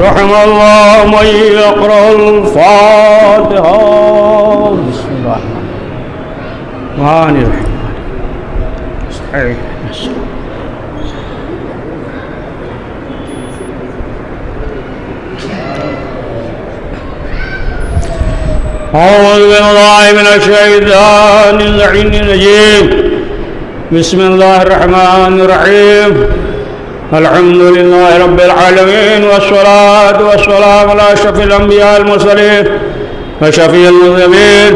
رحم الله من يقرأ الفاتحة. بسم الله الرحمن الرحيم. صحيح. أعوذ بالله من الشيطان اللعين الرجيم. بسم الله الرحمن الرحيم. الحمد لله رب العالمين والصلاة والسلام على أشرف الأنبياء المرسلين وشفيع المذنبين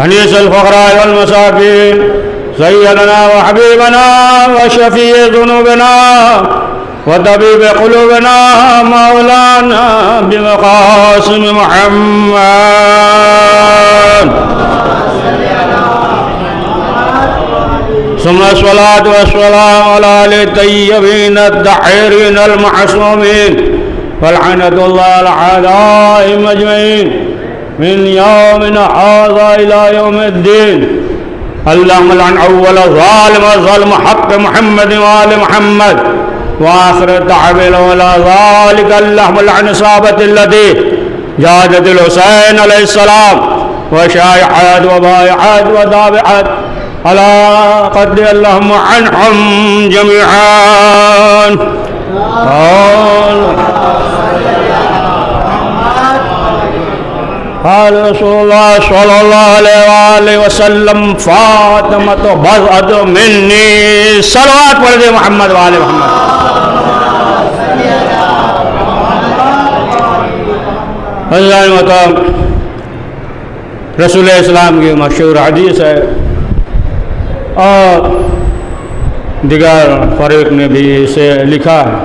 أنيس الفقراء والمساكين سيدنا وحبيبنا وشفيع ذنوبنا وطبيب قلوبنا مولانا بمقاسم محمد. ثم الصلاة والسلام على آله الطيبين الطاهرين المعصومين ولعنة الله على أعدائهم أجمعين من يومنا هذا إلى يوم الدين. اللهم لعن أول ظالم وظلم حق محمد وآل محمد وآخر التعبير ولا ذلك. اللهم لعن صحابة التي جاهدت الحسين عليه السلام وشايعات وبايعات وتابعات على قدر اللهم عنهم جميعا. قال رسول الله صلى الله عليه وآله وسلم فاطمة بضعة مني. صلوات پڑھ دے محمد وآل محمد. حضرت محترم رسول اسلام کی مشہور حدیث ہے اور دیگر فریق نے بھی اسے لکھا ہے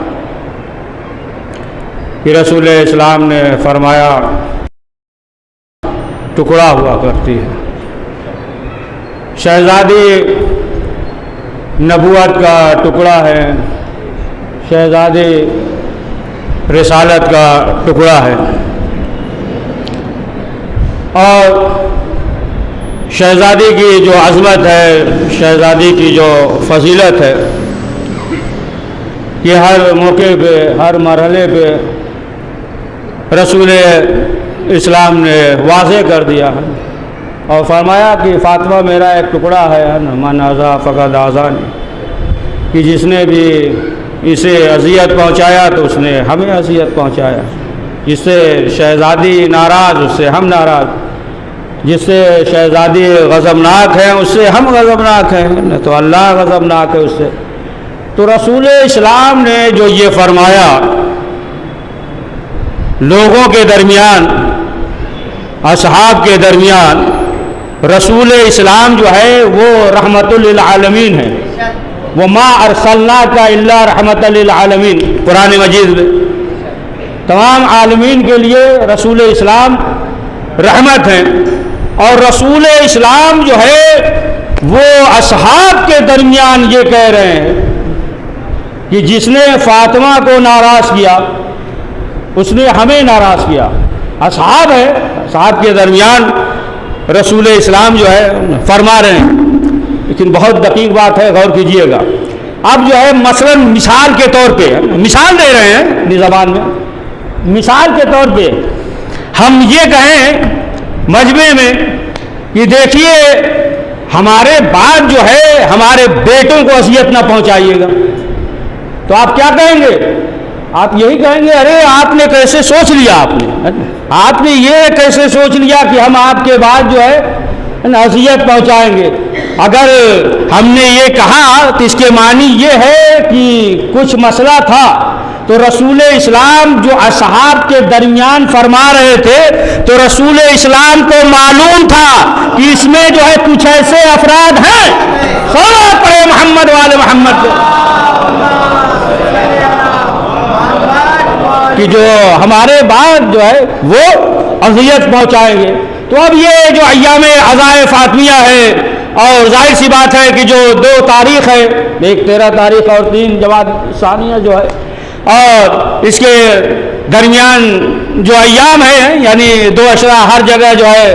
کہ رسول اسلام نے فرمایا ٹکڑا ہوا کرتی ہے. شہزادی نبوت کا ٹکڑا ہے، شہزادی رسالت کا ٹکڑا ہے اور شہزادی کی جو عظمت ہے، شہزادی کی جو فضیلت ہے، یہ ہر موقع پہ ہر مرحلے پہ رسول اسلام نے واضح کر دیا ہے اور فرمایا کہ فاطمہ میرا ایک ٹکڑا ہے، من آزا فقط آزانی، کہ جس نے بھی اسے اذیت پہنچایا تو اس نے ہمیں اذیت پہنچایا. جس سے شہزادی ناراض اس سے ہم ناراض، جس سے شہزادی غضبناک ہے اس سے ہم غضبناک ہیں، تو اللہ غضبناک ہے اس سے. تو رسول اسلام نے جو یہ فرمایا لوگوں کے درمیان، اصحاب کے درمیان، رسول اسلام جو ہے وہ رحمت للعالمین ہے. وہ ما ارسلناک الا رحمت للعالمین. قرآن مجید میں تمام عالمین کے لیے رسول اسلام رحمت ہیں. اور رسول اسلام جو ہے وہ اصحاب کے درمیان یہ کہہ رہے ہیں کہ جس نے فاطمہ کو ناراض کیا اس نے ہمیں ناراض کیا. اصحاب ہے، اصحاب کے درمیان رسول اسلام جو ہے فرما رہے ہیں. لیکن بہت دقیق بات ہے، غور کیجئے گا. اب جو ہے مثلا مثال کے طور پہ مثال دے رہے ہیں اپنی زبان میں، مثال کے طور پہ ہم یہ کہیں مجمع میں کہ دیکھیے ہمارے بعد جو ہے ہمارے بیٹوں کو اذیت نہ پہنچائیے گا، تو آپ کیا کہیں گے؟ آپ یہی کہیں گے ارے آپ نے کیسے سوچ لیا، آپ نے یہ کیسے سوچ لیا کہ ہم آپ کے بعد جو ہے اذیت پہنچائیں گے. اگر ہم نے یہ کہا تو اس کے معنی یہ ہے کہ کچھ مسئلہ تھا تو رسول اسلام جو اصحاب کے درمیان فرما رہے تھے تو رسول اسلام کو معلوم تھا کہ اس میں جو ہے کچھ ایسے افراد ہیں. صلوات پڑھے محمد والے محمد کہ جو ہمارے بعد جو ہے وہ اذیت پہنچائیں گے. تو اب یہ جو ایام عزائے فاطمیہ ہے اور ظاہر سی بات ہے کہ جو 2 تاریخ ہے، ایک 13 تاریخ اور 3 جمادی ثانیہ جو ہے، اور اس کے درمیان جو ایام ہیں یعنی 2 اشرا ہر جگہ جو ہے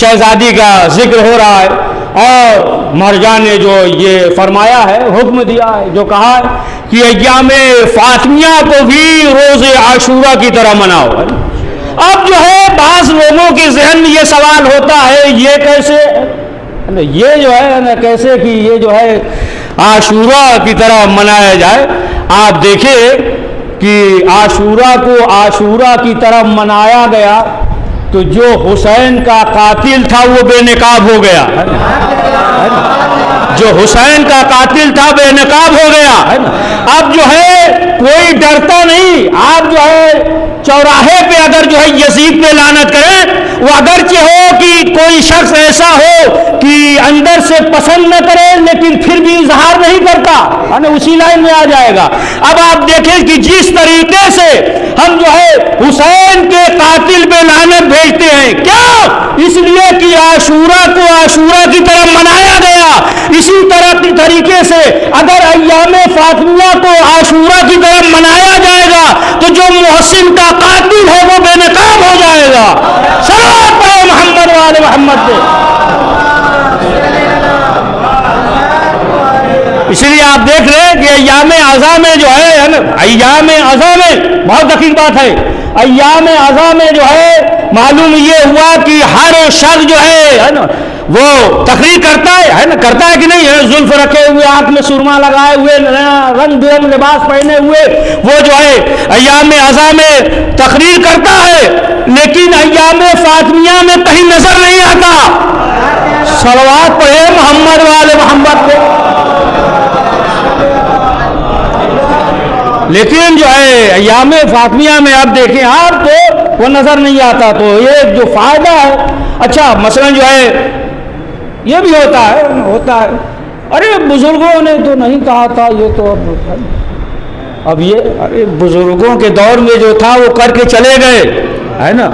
شہزادی کا ذکر ہو رہا ہے اور مرجع نے جو یہ فرمایا ہے، حکم دیا ہے، جو کہا ہے کہ ایام فاطمیہ کو بھی روز عاشورہ کی طرح مناؤ۔ اب جو ہے بعض لوگوں کے ذہن میں یہ سوال ہوتا ہے، یہ کیسے، یہ جو ہے نا کیسے کہ یہ جو ہے عاشورہ کی طرح منایا جائے۔ آپ دیکھیں کہ عاشورہ کو عاشورہ کی طرح منایا گیا تو جو حسین کا قاتل تھا وہ بے نقاب ہو گیا، جو حسین کا قاتل تھا بے نقاب ہو گیا۔ اب جو ہے کوئی ڈرتا نہیں، آپ جو ہے چوراہے پہ اگر جو ہے یزید پہ لعنت کریں، وہ اگرچہ ہو کہ کوئی شخص ایسا ہو کہ اندر سے پسند نہ کرے لیکن پھر بھی اظہار نہیں کرتا، اسی لائن میں آ جائے گا۔ اب آپ دیکھیں کہ جس طریقے سے ہم جو ہے حسین کے قاتل پہ لعنت بھیجتے ہیں، کیا اس لیے کہ عاشورہ کو عاشورہ کی طرح منایا گیا، اسی طرح کی طریقے سے اگر ایام فاطمیہ کو عاشورہ کی طرح منایا جائے گا تو جو محسن کا قاتل ہے وہ بے نقاب ہو جائے گا۔ صلوات پڑھو محمد وآل محمد پہ۔ اسی لیے آپ دیکھ رہے ہیں کہ ایام عزا میں جو ہے نا، ایام عزا میں بہت دقیق بات ہے، ایام عزا میں جو ہے معلوم یہ ہوا کہ ہر شخص جو ہے نا وہ تقریر کرتا ہے نا، کرتا ہے کہ نہیں ہے، زلف رکھے ہوئے، آنکھ میں سرما لگائے ہوئے، رنگ برنگ لباس پہنے ہوئے، وہ جو ہے ایام عزا میں تقریر کرتا ہے، لیکن ایام فاطمیہ میں کہیں نظر نہیں آتا۔ صلوات پڑھے محمد والے محمد کو۔ لیکن جو ہے ایام فاطمیہ میں آپ دیکھیں آپ تو وہ نظر نہیں آتا، تو یہ جو فائدہ ہے، اچھا مثلا جو ہے یہ بھی ہوتا ہے، ارے بزرگوں نے تو نہیں کہا تھا، یہ تو اب یہ ارے بزرگوں کے دور میں جو تھا وہ کر کے چلے گئے، ہے نا۔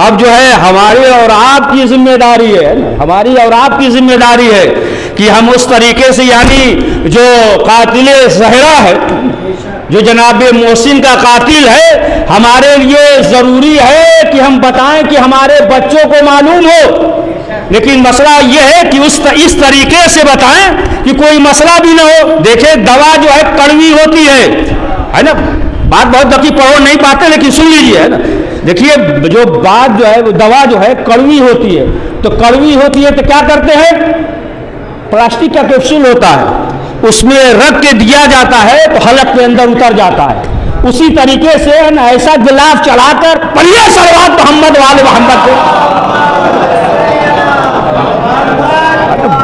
اب جو ہے ہماری اور آپ کی ذمہ داری ہے، ہماری اور آپ کی ذمہ داری ہے کہ ہم اس طریقے سے، یعنی جو قاتل زہرا ہے، جو جناب محسن کا قاتل ہے، ہمارے لیے ضروری ہے کہ ہم بتائیں کہ ہمارے بچوں کو معلوم ہو، لیکن مسئلہ یہ ہے کہ اس طریقے سے بتائیں کہ کوئی مسئلہ بھی نہ ہو۔ دیکھیں دوا جو ہے کڑوی ہوتی ہے نا، بات بہت دقیق پڑھو نہیں پاتے لیکن سن لیجیے، ہے نا۔ دیکھیے جو بات جو ہے وہ دوا جو ہے کڑوی ہوتی ہے، تو کڑوی ہوتی ہے تو کیا کرتے ہیں، پلاسٹک کا کیپسول ہوتا ہے، اس میں رکھ کے دیا جاتا ہے تو حلق کے اندر اتر جاتا ہے۔ اسی طریقے سے ایسا گلاف چڑھا کر پڑھیے صلوات محمد والے محمد کو،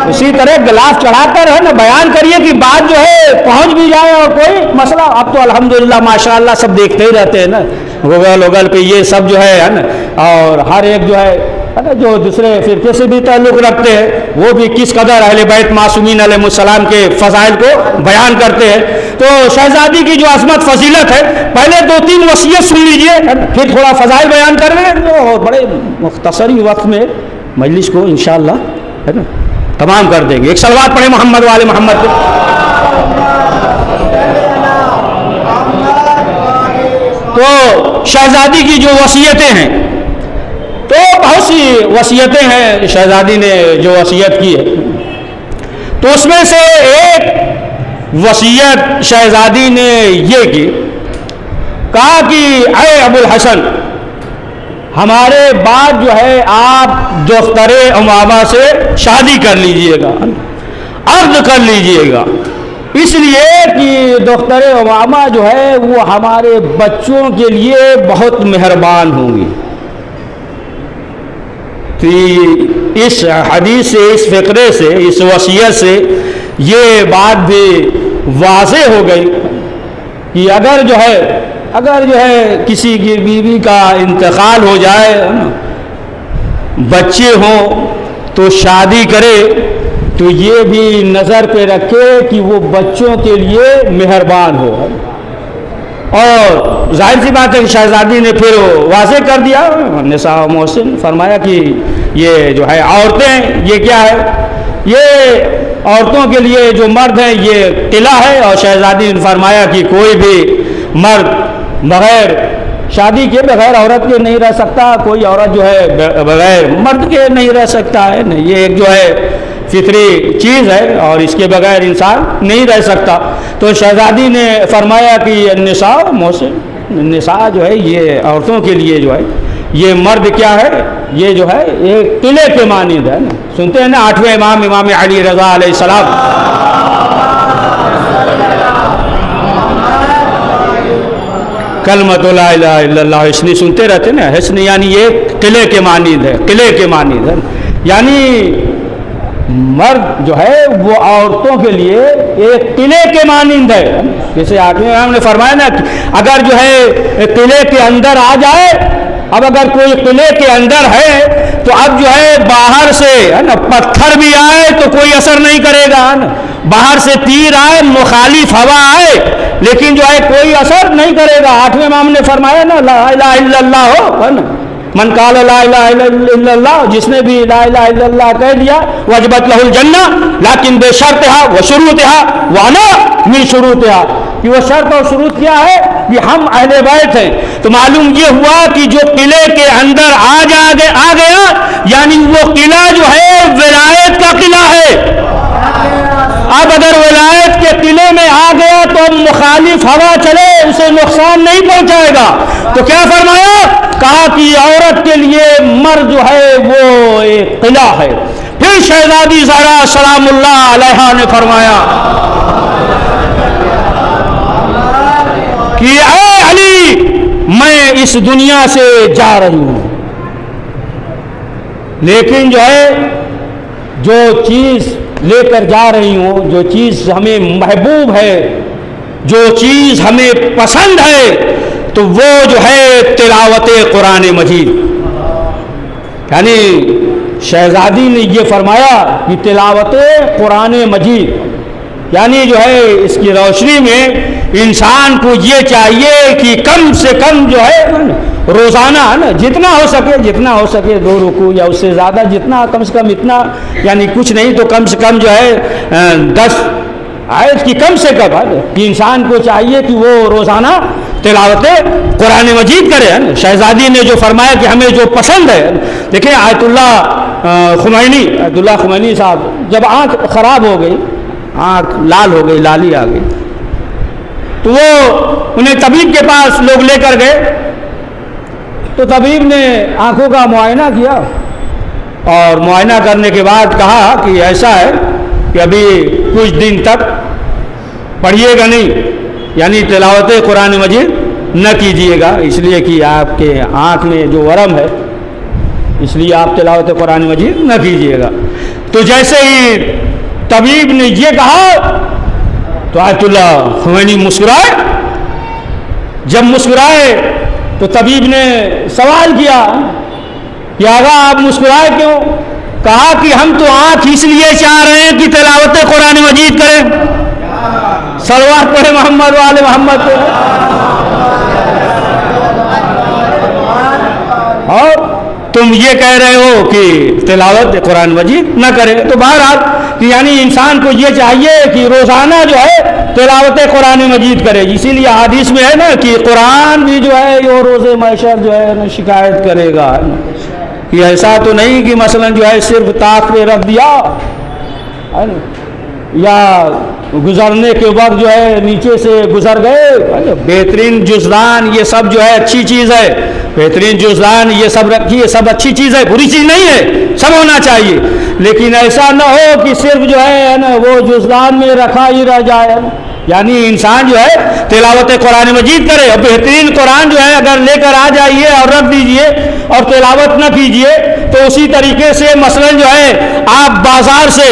اسی طرح گلاف چڑھا کر ہے نا بیان کریے کہ بات جو ہے پہنچ بھی جائے اور کوئی مسئلہ۔ اب تو الحمدللہ ماشاءاللہ سب دیکھتے ہی رہتے ہیں نا، گوگل پہ یہ سب جو ہے نا، اور ہر ایک جو ہے نا جو دوسرے فرقے سے بھی تعلق رکھتے ہیں وہ بھی کس قدر اہل بیت معصومین علیہ السلام کے فضائل کو بیان کرتے ہیں۔ تو شہزادی کی جو عظمت فضیلت ہے، پہلے 2-3 وصیت سن لیجئے، پھر تھوڑا فضائل بیان کر رہے ہیں، اور بڑے مختصری وقت میں مجلس کو انشاءاللہ ہے نا تمام کر دیں گے۔ ایک صلوات پڑھیں محمد والے محمد پہ۔ تو شہزادی کی جو وصیتیں ہیں، تو بہت سی وصیتیں ہیں شہزادی نے جو وصیت کی ہے، تو اس میں سے ایک وصیت شہزادی نے یہ کی، کہا کہ اے ابو الحسن، ہمارے بعد جو ہے آپ دختر امامہ سے شادی کر لیجئے گا، عقد کر لیجئے گا، اس لیے کہ دختر امامہ جو ہے وہ ہمارے بچوں کے لیے بہت مہربان ہوں گی۔ اس حدیث سے، اس فقرے سے، اس وصیت سے یہ بات بھی واضح ہو گئی کہ اگر جو ہے کسی کی بیوی کا انتقال ہو جائے، بچے ہوں تو شادی کرے تو یہ بھی نظر پہ رکھے کہ وہ بچوں کے لیے مہربان ہو۔ اور ظاہر سی بات ہے کہ شہزادی نے پھر واضح کر دیا، نساء و محسن، فرمایا کہ یہ جو ہے عورتیں، یہ کیا ہے، یہ عورتوں کے لیے جو مرد ہیں یہ قلعہ ہے، اور شہزادی نے فرمایا کہ کوئی بھی مرد بغیر شادی کے، بغیر عورت کے نہیں رہ سکتا، کوئی عورت جو ہے بغیر مرد کے نہیں رہ سکتا ہے نا۔ یہ ایک جو ہے فطری چیز ہے اور اس کے بغیر انسان نہیں رہ سکتا. تو شہزادی نے فرمایا کہ النساء محسن، نساء جو ہے یہ عورتوں کے لیے جو ہے، یہ مرد کیا ہے، یہ جو ہے ایک قلعے کے مانند ہے نا. سنتے ہیں نا 8ویں امام علی رضا علیہ السلام، کلمۃ لا الہ الا اللہ حسنی سنتے رہتے نا. حسن یعنی یہ قلعے کے مانند ہے، قلعے کے مانند ہے. یعنی مرد جو ہے وہ عورتوں کے لیے ایک قلعے کے مانند ہے. جیسے آٹھویں امام نے فرمایا نا، اگر جو ہے قلعے کے اندر آ جائے، اب اگر کوئی قلعے کے اندر ہے تو اب جو ہے باہر سے ہے نا پتھر بھی آئے تو کوئی اثر نہیں کرے گا، باہر سے تیر آئے، مخالف ہوا آئے، لیکن جو ہے کوئی اثر نہیں کرے گا. آٹھویں امام نے فرمایا نا لا الہ الا اللہ ہو، ہے نا، من قال لا الہ الا اللہ، جس نے بھی لا الہ الا اللہ کہہ دیا وجبت لہ الجنہ، لیکن بے شرطہا و شروطہا وانا من شروطہا، کہ وہ شرط اور شروط کیا ہے کہ ہم اہل بیت ہیں. تو معلوم یہ ہوا کہ جو قلعے کے اندر آ گیا یعنی وہ قلعہ جو ہے ولایت کا قلعہ ہے. اب اگر ولایت کے قلعے میں آ گیا تو اب مخالف ہوا چلے اسے نقصان نہیں پہنچائے گا. تو کیا فرمایا؟ کہا کہ عورت کے لیے مرد جو ہے وہ ایک قلعہ ہے. پھر شہزادی زہرا سلام اللہ علیہا نے فرمایا کہ اے علی، میں اس دنیا سے جا رہی ہوں، لیکن جو ہے جو چیز لے کر جا رہی ہوں، جو چیز ہمیں محبوب ہے، جو چیز ہمیں پسند ہے، تو وہ جو ہے تلاوت قرآن مجید. یعنی شہزادی نے یہ فرمایا کہ تلاوت قرآن مجید، یعنی جو ہے اس کی روشنی میں انسان کو یہ چاہیے کہ کم سے کم جو ہے روزانہ نا جتنا ہو سکے 2 رکوع یا اس سے زیادہ، جتنا کم سے کم اتنا، یعنی کچھ نہیں تو کم سے کم جو ہے 10 آیت کی کم سے کم کہ انسان کو چاہیے کہ وہ روزانہ تلاوت قرآن مجید کرے. شہزادی نے جو فرمایا کہ ہمیں جو پسند ہے، دیکھیں آیت اللہ خمینی صاحب جب آنکھ خراب ہو گئی، آنکھ لال ہو گئی، لالی آ گئی، تو وہ انہیں طبیب کے پاس لوگ لے کر گئے. تو طبیب نے آنکھوں کا معائنہ کیا اور معائنہ کرنے کے بعد کہا کہ ایسا ہے کہ ابھی کچھ دن تک پڑھیے گا نہیں، یعنی تلاوت قرآن مجید نہ کیجیے گا، اس لیے کہ آپ کے آنکھ میں جو ورم ہے، اس لیے آپ تلاوت قرآن مجید نہ کیجیے گا. تو جیسے ہی طبیب نے یہ کہا تو آیت اللہ خمینی مسکرائے. جب مسکرائے تو طبیب نے سوال کیا کہ آغا آپ مسکرائے کیوں؟ کہا کہ ہم تو آنکھ اس لیے چاہ رہے ہیں کہ تلاوت قرآن مجید کریں، صلوات پڑھے محمد وآل محمد پہ، اور تم یہ کہہ رہے ہو کہ تلاوت قرآن مجید نہ کرے. تو بہرحال یعنی انسان کو یہ چاہیے کہ روزانہ جو ہے تلاوت قرآن مجید کرے. اسی لیے حدیث میں ہے نا کہ قرآن بھی جو ہے یہ روز محشر جو ہے نا شکایت کرے گا. یہ ایسا تو نہیں کہ مثلا جو ہے صرف طاق پہ رکھ دیا یا گزرنے کے وقت جو ہے نیچے سے گزر گئے. بہترین جزدان یہ سب جو ہے اچھی چیز ہے، بہترین جزدان یہ سب رکھیے، سب اچھی چیز ہے، بری چیز نہیں ہے، سب ہونا چاہیے. لیکن ایسا نہ ہو کہ صرف جو ہے نا وہ جزدان میں رکھا ہی رہ جائے. یعنی انسان جو ہے تلاوت قرآن مجید کرے، اور بہترین قرآن جو ہے اگر لے کر آ جائیے اور رکھ دیجئے اور تلاوت نہ کیجئے تو اسی طریقے سے مثلا جو ہے آپ بازار سے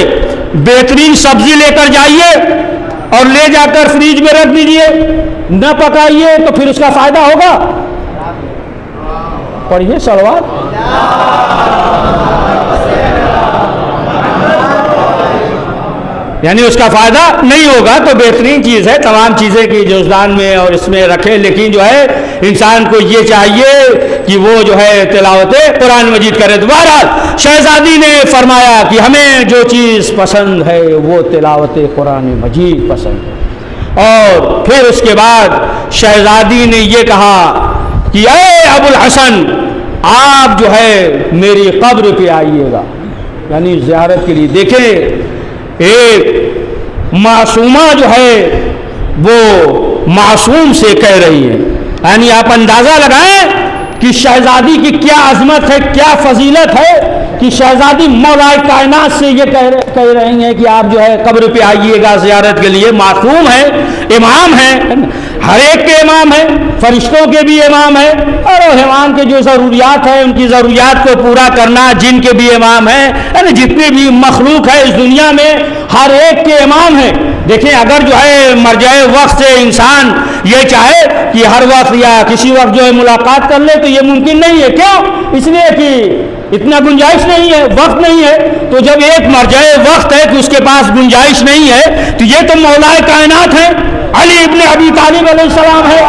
بہترین سبزی لے کر جائیے اور لے جا کر فریج میں رکھ دیجئے، نہ پکائیے تو پھر اس کا فائدہ ہوگا؟ پڑھیے صلوات. یعنی اس کا فائدہ نہیں ہوگا. تو بہترین چیز ہے تمام چیزیں کی جزدان میں اور اس میں رکھے، لیکن جو ہے انسان کو یہ چاہیے کہ وہ جو ہے تلاوت قرآن مجید کرے. تو بہرحال شہزادی نے فرمایا کہ ہمیں جو چیز پسند ہے وہ تلاوت قرآن مجید پسند ہے. اور پھر اس کے بعد شہزادی نے یہ کہا کہ اے ابو الحسن، آپ جو ہے میری قبر پہ آئیے گا. یعنی زیارت کے لیے. دیکھیں ایک معصومہ جو ہے وہ معصوم سے کہہ رہی ہے, یعنی آپ اندازہ لگائیں کہ شہزادی کی کیا عظمت ہے, کیا فضیلت ہے کہ شہزادی مولا کائنات سے یہ کہہ رہی ہیں کہ آپ جو ہے قبر پہ آئیے گا زیارت کے لیے. معصوم ہے, امام ہے, ہر ایک کے امام ہے, فرشتوں کے بھی امام ہے, اور حیوان کے جو ضروریات ہیں ان کی ضروریات کو پورا کرنا جن کے بھی امام ہیں, یعنی جتنے بھی مخلوق ہے اس دنیا میں ہر ایک کے امام ہیں. دیکھیں اگر جو ہے مرجع وقت سے انسان یہ چاہے کہ ہر وقت یا کسی وقت جو ہے ملاقات کر لے تو یہ ممکن نہیں ہے. کیوں؟ اس لیے کہ اتنا گنجائش نہیں ہے, وقت نہیں ہے. تو جب ایک مرجع وقت ہے کہ اس کے پاس گنجائش نہیں ہے تو یہ تو مولا کائنات ہے, علی ابن ابی طالب علیہ السلام ہے.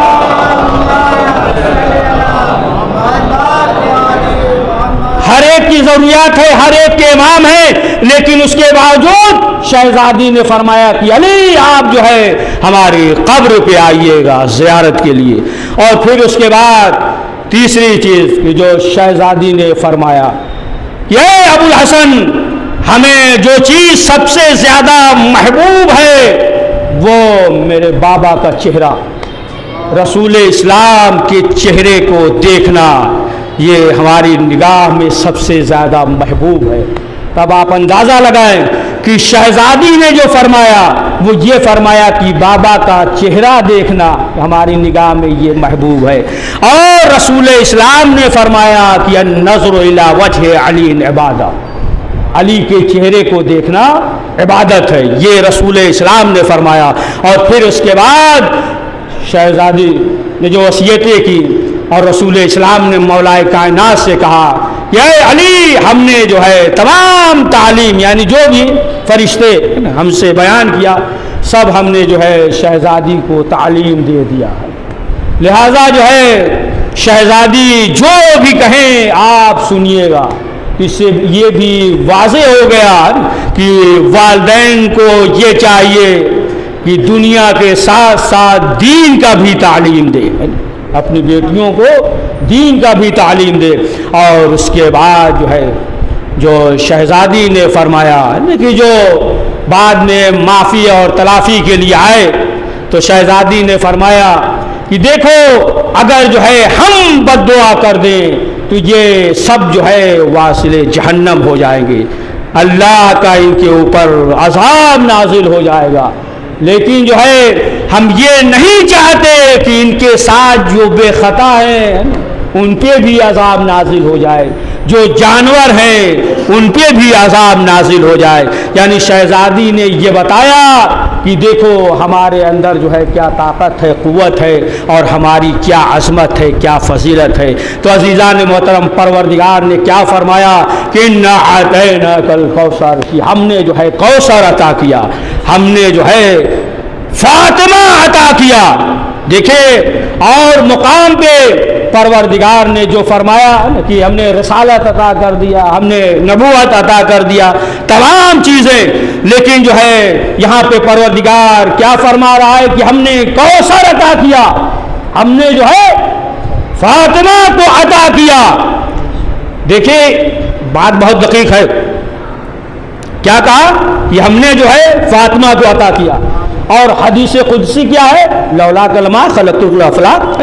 ہر ایک کی ضروریات ہے, ہر ایک کے امام ہے, لیکن اس کے باوجود شہزادی نے فرمایا کہ علی آپ جو ہے ہماری قبر پہ آئیے گا زیارت کے لیے. اور پھر اس کے بعد تیسری چیز کہ جو شہزادی نے فرمایا کہ اے ابو الحسن, ہمیں جو چیز سب سے زیادہ محبوب ہے وہ میرے بابا کا چہرہ, رسول اسلام کے چہرے کو دیکھنا یہ ہماری نگاہ میں سب سے زیادہ محبوب ہے. تب آپ اندازہ لگائیں کہ شہزادی نے جو فرمایا وہ یہ فرمایا کہ بابا کا چہرہ دیکھنا ہماری نگاہ میں یہ محبوب ہے. اور رسول اسلام نے فرمایا کہ النظر الی وجہ علی عبادہ, علی کے چہرے کو دیکھنا عبادت ہے, یہ رسول اسلام نے فرمایا. اور پھر اس کے بعد شہزادی نے جو وصیتیں کی اور رسول اسلام نے مولا کائنات سے کہا کہ اے علی, ہم نے جو ہے تمام تعلیم یعنی جو بھی فرشتے ہم سے بیان کیا سب ہم نے جو ہے شہزادی کو تعلیم دے دیا ہے. لہذا جو ہے شہزادی جو بھی کہیں آپ سنیے گا. اس سے یہ بھی واضح ہو گیا کہ والدین کو یہ چاہیے کہ دنیا کے ساتھ ساتھ دین کا بھی تعلیم دے, اپنی بیٹیوں کو دین کا بھی تعلیم دے. اور اس کے بعد جو ہے جو شہزادی نے فرمایا کہ جو بعد میں معافی اور تلافی کے لیے آئے تو شہزادی نے فرمایا کہ دیکھو اگر جو ہے ہم بد دعا کر دیں تو یہ سب جو ہے واصل جہنم ہو جائیں گے, اللہ کا ان کے اوپر عذاب نازل ہو جائے گا. لیکن جو ہے ہم یہ نہیں چاہتے کہ ان کے ساتھ جو بے خطا ہیں ان پہ بھی عذاب نازل ہو جائے, جو جانور ہیں ان پہ بھی عذاب نازل ہو جائے. یعنی شہزادی نے یہ بتایا کہ دیکھو ہمارے اندر جو ہے کیا طاقت ہے, قوت ہے, اور ہماری کیا عظمت ہے, کیا فضیلت ہے. تو عزیزان محترم, پروردگار نے کیا فرمایا کہ انا اعطیناک الکوثر, کہ ہم نے جو ہے کوثر عطا کیا, ہم نے جو ہے فاطمہ عطا کیا. دیکھیں اور مقام پہ پروردگار نے جو فرمایا کہ ہم نے رسالت عطا کر دیا, ہم نے نبوت عطا کر دیا, تمام چیزیں. لیکن جو ہے یہاں پہ پروردگار کیا فرما رہا ہے کہ ہم نے کوثر عطا کیا, ہم نے جو ہے فاطمہ کو عطا کیا. دیکھیں بات بہت دقیق ہے, کیا کہا کہ ہم نے جو ہے فاطمہ کو عطا کیا. اور حدیث قدسی کیا ہے, لولا کلمہ خلقت الافلاق,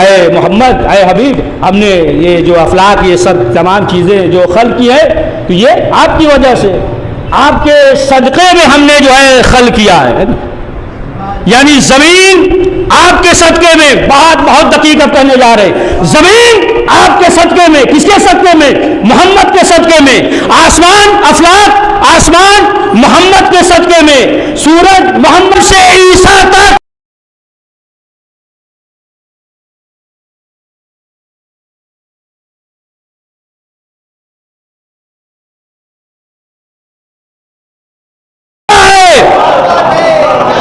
اے محمد, اے حبیب, ہم نے یہ جو افلاق یہ سب تمام چیزیں جو خلق کی ہے تو یہ آپ کی وجہ سے, آپ کے صدقے میں ہم نے جو ہے خلق کیا ہے. یعنی زمین آپ کے صدقے میں, بہت دقیقت کہنے جا رہے, زمین آپ کے صدقے میں, کس کے صدقے میں, محمد کے صدقے میں. آسمان افلاق, آسمان محمد کے صدقے میں. سورج محمد سے عیسیٰ تک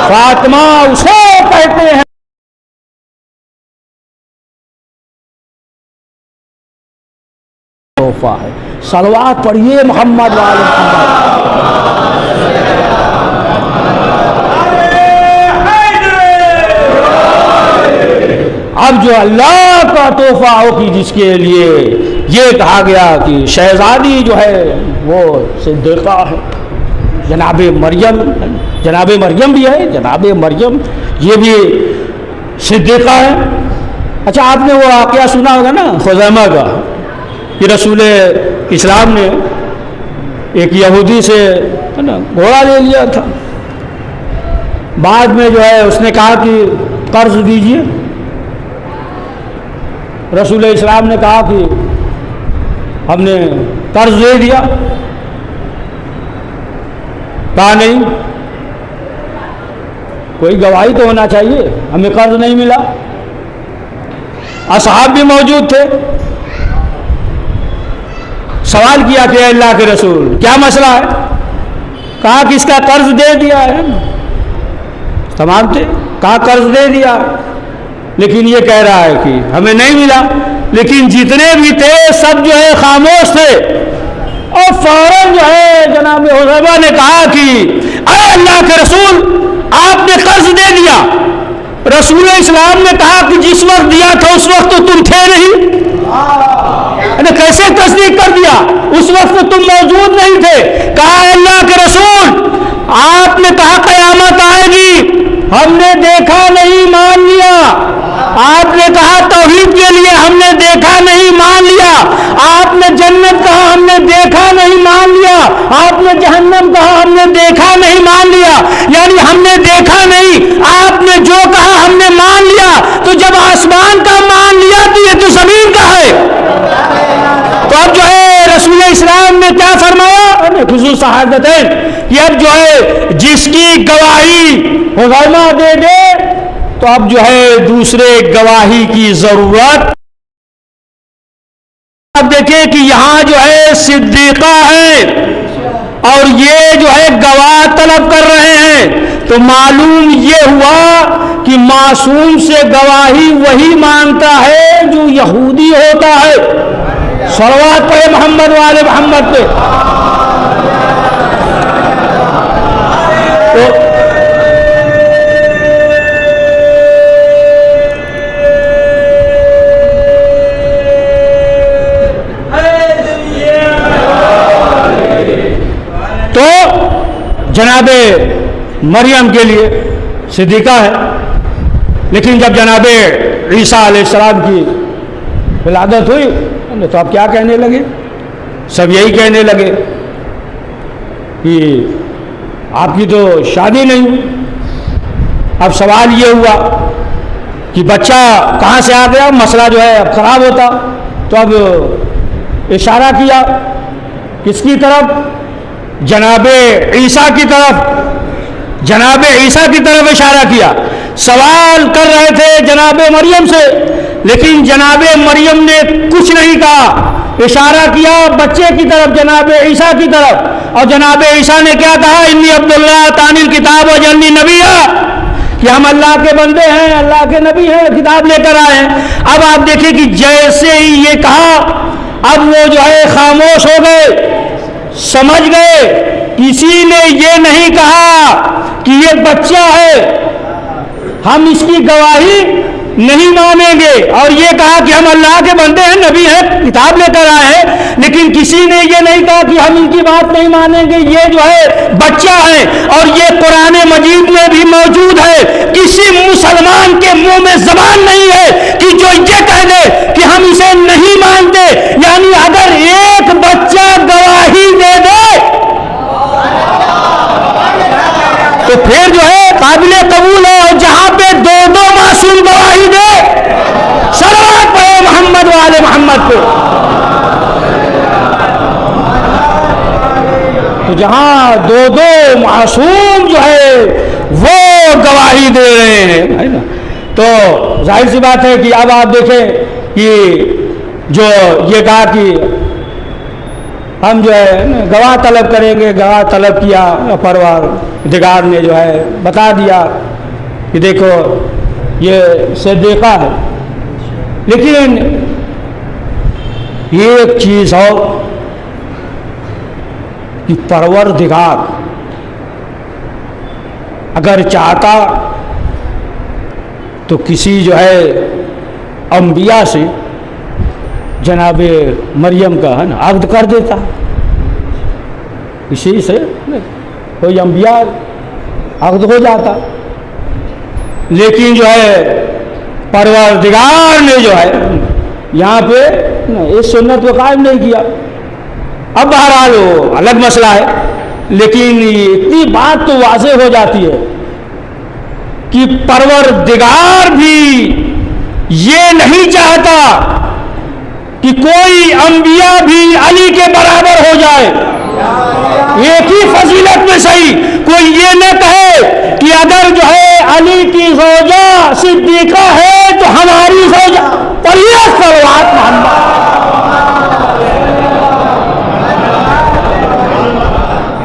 فاطمہ اسے کہتے ہیں. تحفہ ہے. صلوات پڑھیے محمد والے محمد. اب جو اللہ کا تحفہ ہو کہ جس کے لیے یہ کہا گیا کہ شہزادی جو ہے وہ صدیقہ ہے. جناب مریم بھی ہے, جناب مریم یہ بھی صدیقہ ہے. اچھا آپ نے وہ واقعہ سنا ہوگا نا خزیمہ کا, کہ رسول اسلام نے ایک یہودی سے گھوڑا لے لیا تھا, بعد میں جو ہے اس نے کہا کہ قرض دیجیے. رسول اسلام نے کہا کہ ہم نے قرض دے دیا. کہا نہیں, کوئی گواہی تو ہونا چاہیے, ہمیں قرض نہیں ملا. اصحاب بھی موجود تھے. سوال کیا کہ اے اللہ کے رسول کیا مسئلہ ہے؟ کہا کہ اس کا قرض دے دیا ہے. تمام تھے, کہا قرض دے دیا, لیکن یہ کہہ رہا ہے کہ ہمیں نہیں ملا. لیکن جتنے بھی تھے سب جو ہے خاموش تھے, اور فوراً جو ہے جناب حذیفہ نے کہا کہ اے اللہ کے رسول آپ نے قرض دے دیا. رسول اسلام نے کہا کہ جس وقت دیا تھا اس وقت تو تم تھے نہیں. کیسے تصدیق کر دیا؟ اس وقت تو تم موجود نہیں تھے. کہا اے اللہ کے رسول آپ نے کہا قیامت آئے گی, ہم نے دیکھا نہیں مان لیا. آپ نے کہا توحید کے لیے, ہم نے دیکھا نہیں مان لیا. آپ نے جنت کہا, ہم نے دیکھا نہیں مان لیا. آپ نے جہنم کہا, ہم نے دیکھا نہیں مان لیا. یعنی ہم نے دیکھا نہیں, آپ نے جو کہا ہم نے مان لیا. تو جب آسمان کا مان لیا تو یہ تو زمین کا ہے. تو اب جو ہے رسول اسلام نے کیا فرمایا خصوص شہادتین, کہ اب جو ہے جس کی گواہی حذیفہ دے دے تو اب جو ہے دوسرے گواہی کی ضرورت. اب دیکھیں کہ یہاں جو ہے صدیقہ ہے اور یہ جو ہے گواہ طلب کر رہے ہیں, تو معلوم یہ ہوا کہ معصوم سے گواہی وہی مانگتا ہے جو یہودی ہوتا ہے. صلوات پڑھے محمد والے محمد پہ. تو جناب مریم کے لیے صدیقہ ہے, لیکن جب جناب عیسیٰ علیہ السلام کی ولادت ہوئی تو آپ کیا کہنے لگے؟ سب یہی کہنے لگے کہ آپ کی تو شادی نہیں ہوئی. اب سوال یہ ہوا کہ بچہ کہاں سے آ گیا, مسئلہ جو ہے اب خراب ہوتا. تو اب اشارہ کیا کس کی طرف؟ جناب عیسیٰ کی طرف. جناب عیسیٰ کی طرف اشارہ کیا. سوال کر رہے تھے جناب مریم سے, لیکن جناب مریم نے کچھ نہیں کہا, اشارہ کیا بچے کی طرف, جناب عیسیٰ کی طرف. اور جناب عیسیٰ نے کیا کہا؟ انی عبداللہ آتانی الکتاب وجعلنی نبیا, کہ ہم اللہ کے بندے ہیں, اللہ کے نبی ہیں, کتاب لے کر آئے ہیں. اب آپ دیکھیں کہ جیسے ہی یہ کہا اب وہ جو ہے خاموش ہو گئے, سمجھ گئے کسی نے یہ نہیں کہا کہ یہ بچہ ہے, ہم اس کی گواہی نہیں مانیں گے. اور یہ کہا کہ ہم اللہ کے بندے ہیں, نبی ہیں, کتاب لے کر آئے ہیں, لیکن کسی نے یہ نہیں کہا کہ ہم ان کی بات نہیں مانیں گے, یہ جو ہے بچہ ہے. اور یہ قرآن مجید میں بھی موجود ہے. کسی مسلمان کے منہ میں زبان نہیں ہے کہ جو یہ کہہ دے کہ ہم اسے نہیں مانتے. یعنی اگر ایک بچہ گواہی دے دے تو پھر جو ہے قابل قبول ہے. اور جہاں پہ دو معصوم گواہی دے, صلوات پڑھے محمد والے محمد پہ. تو جہاں دو معصوم جو ہے وہ گواہی دے رہے ہیں, تو ظاہر سی بات ہے کہ اب آپ دیکھیں کہ جو یہ کہا کہ ہم جو ہے گواہ طلب کریں گے, گواہ طلب کیا, پروردگار نے جو ہے بتا دیا کہ دیکھو یہ صدیقہ ہے. لیکن ایک چیز اور کہ پروردگار اگر چاہتا تو کسی جو ہے انبیاء سے جناب مریم کا ہے نا عقد کر دیتا. اسی سے کوئی انبیاء عقد ہو جاتا، لیکن جو ہے پروردگار نے جو ہے یہاں پہ اس سنت کو قائم نہیں کیا۔ اب بہرحال وہ الگ مسئلہ ہے، لیکن اتنی بات تو واضح ہو جاتی ہے کہ پروردگار بھی یہ نہیں چاہتا کہ کوئی انبیاء بھی علی کے برابر ہو جائے، ایک ہی فضیلت میں صحیح، کوئی یہ نہ کہے کہ اگر جو ہے علی کی زوجہ صدیقہ ہے تو ہماری زوجہ پریاس صلوات محمد۔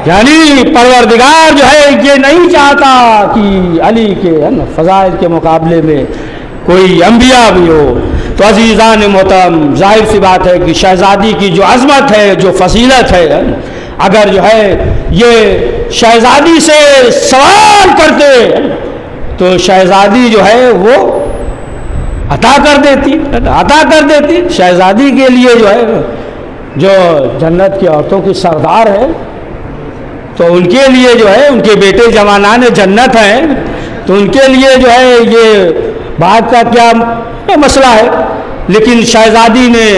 یعنی پروردگار جو ہے یہ نہیں چاہتا کہ علی کے فضائل کے مقابلے میں کوئی انبیاء بھی ہو۔ تو عزیزان محترم، ظاہر سی بات ہے کہ شہزادی کی جو عظمت ہے، جو فضیلت ہے، اگر جو ہے یہ شہزادی سے سوال کرتے تو شہزادی جو ہے وہ عطا کر دیتی۔ شہزادی کے لیے جو ہے جو جنت کی عورتوں کی سردار ہے، تو ان کے لیے جو ہے ان کے بیٹے جوانان جنت ہیں، تو ان کے لیے جو ہے یہ بات کا کیا مسئلہ ہے۔ لیکن شہزادی نے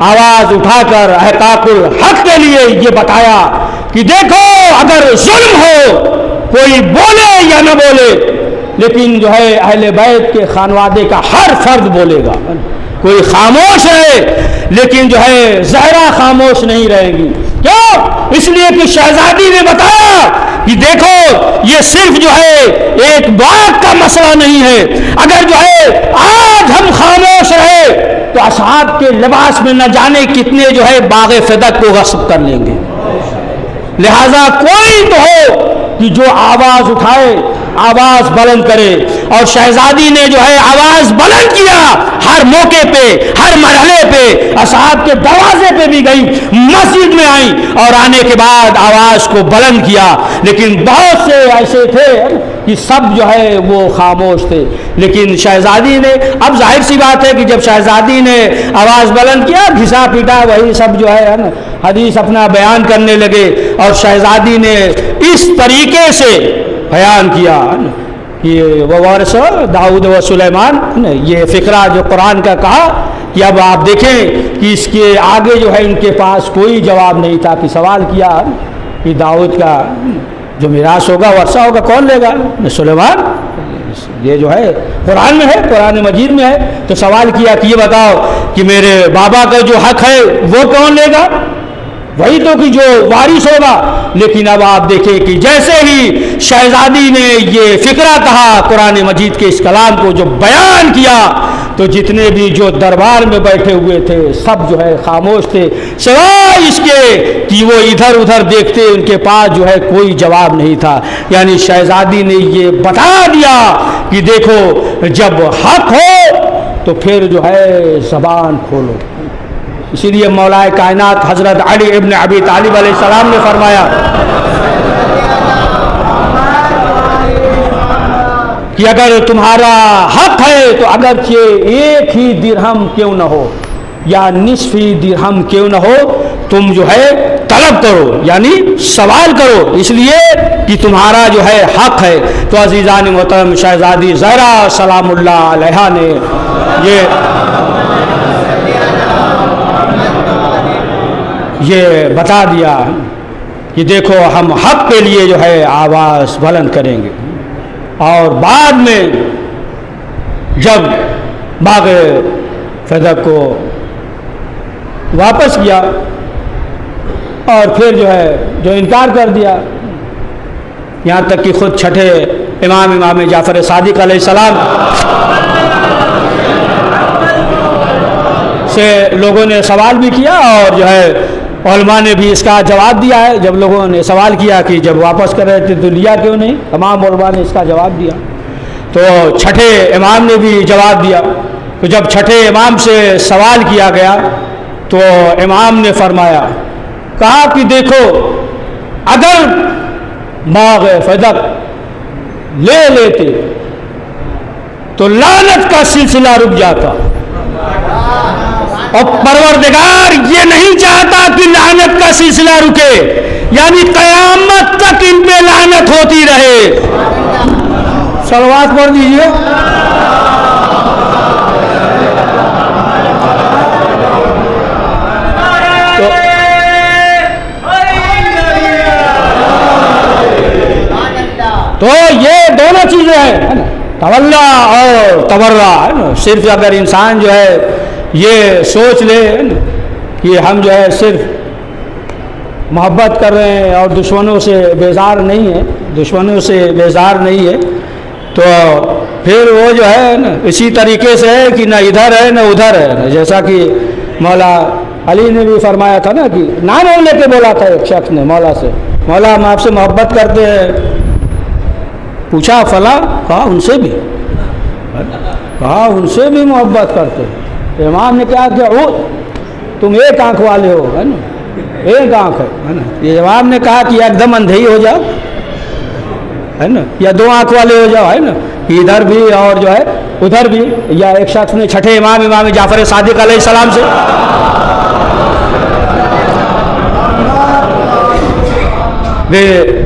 آواز اٹھا کر احقاق الحق کے لیے یہ بتایا کہ دیکھو اگر ظلم ہو کوئی بولے یا نہ بولے، لیکن جو ہے اہل بیت کے خانوادے کا ہر فرد بولے گا۔ کوئی خاموش ہے لیکن جو ہے زہرا خاموش نہیں رہے گی۔ کیوں؟ اس لیے کہ شہزادی نے بتایا کہ دیکھو یہ صرف جو ہے ایک بات کا مسئلہ نہیں ہے، اگر جو ہے آج ہم خاموش رہے تو اصحاب کے لباس میں نہ جانے کتنے جو ہے باغ فدق کو غصب کر لیں گے۔ لہذا کوئی تو ہو کہ جو آواز اٹھائے، آواز بلند کرے، اور شہزادی نے جو ہے آواز بلند کیا، ہر موقع پہ، ہر مرحلے پہ، اصحاب کے دروازے پہ بھی گئی، مسجد میں آئی اور آنے کے بعد آواز کو بلند کیا۔ لیکن بہت سے ایسے تھے کہ سب جو ہے وہ خاموش تھے، لیکن شہزادی نے، اب ظاہر سی بات ہے کہ جب شہزادی نے آواز بلند کیا، گھسا پیٹا وہی سب جو ہے حدیث اپنا بیان کرنے لگے، اور شہزادی نے اس طریقے سے بیان کیا کہ وہ وارث داؤد و سلیمان، یہ فقرہ جو قرآن کا کہا کہ اب آپ دیکھیں کہ اس کے آگے جو ہے ان کے پاس کوئی جواب نہیں تھا، کہ سوال کیا کہ داؤد کا جو میراث ہوگا ورثہ ہوگا کون لے گا؟ سلیمان۔ یہ جو ہے قرآن میں ہے، قرآن مجید میں ہے۔ تو سوال کیا کہ یہ بتاؤ کہ میرے بابا کا جو حق ہے وہ کون لے گا؟ وہی تو کہ جو وارث ہوگا۔ لیکن اب آپ دیکھیں کہ جیسے ہی شہزادی نے یہ فقرہ کہا، قرآن مجید کے اس کلام کو جو بیان کیا، تو جتنے بھی جو دربار میں بیٹھے ہوئے تھے سب جو ہے خاموش تھے، سوائے اس کے کہ وہ ادھر ادھر دیکھتے، ان کے پاس جو ہے کوئی جواب نہیں تھا۔ یعنی شہزادی نے یہ بتا دیا کہ دیکھو جب حق ہو تو پھر جو ہے زبان کھولو۔ اسی لیے مولا کائنات حضرت علی ابن ابی طالب علیہ السلام نے فرمایا کہ اگر تمہارا حق ہے تو اگرچہ ایک ہی درہم کیوں نہ ہو یا نصف ہی درہم کیوں نہ ہو، تم جو ہے طلب کرو، یعنی سوال کرو، اس لیے کہ تمہارا جو ہے حق ہے۔ تو عزیزان محترم، شہزادی زہرا سلام اللہ علیہا نے یہ بتا دیا کہ دیکھو ہم حق کے لیے جو ہے آواز بلند کریں گے۔ اور بعد میں جب باغ فدق کو واپس کیا اور پھر جو ہے جو انکار کر دیا، یہاں تک کہ خود چھٹے امام جعفر صادق علیہ السلام سے لوگوں نے سوال بھی کیا، اور جو ہے علماء نے بھی اس کا جواب دیا ہے۔ جب لوگوں نے سوال کیا کہ جب واپس کر رہے تھے تو لیا کیوں نہیں، تمام علماء نے اس کا جواب دیا۔ تو چھٹے امام نے بھی جواب دیا۔ تو جب چھٹے امام سے سوال کیا گیا تو امام نے فرمایا، کہا کہ دیکھو اگر باغ فدق لے لیتے تو لعنت کا سلسلہ رک جاتا، اور پروردگار یہ نہیں چاہتا کہ لعنت کا سلسلہ رکے، یعنی قیامت تک ان پہ لعنت ہوتی رہے. صلوات پڑھ دیجیے. تو یہ دونوں چیزیں ہیں، تولا اور تورا ہے نا. صرف اگر انسان جو ہے یہ سوچ لے کہ ہم جو ہے صرف محبت کر رہے ہیں اور دشمنوں سے بیزار نہیں ہے، دشمنوں سے بیزار نہیں ہے، تو پھر وہ جو ہے نا اسی طریقے سے ہے کہ نہ ادھر ہے نہ ادھر ہے. جیسا کہ مولا علی نے بھی فرمایا تھا نا کہ نام لے کے بولا تھا ایک شخص نے مولا سے، مولا ہم آپ سے محبت کرتے ہیں. پوچھا فلاں، کہا ان سے بھی، کہا ان سے بھی محبت کرتے. امام نے کہا کہ تم ایک آنکھ والے ہو، ہے نا، ایک آنکھ ہے نا. یہ امام نے کہا کہ ایک دم اندھے ہی ہو جاؤ، ہے نا، یا دو آنکھ والے ہو جاؤ، ہے نا، ادھر بھی اور جو ہے ادھر بھی. یا ایک شخص نے چھٹے امام جعفر صادق علیہ السلام سے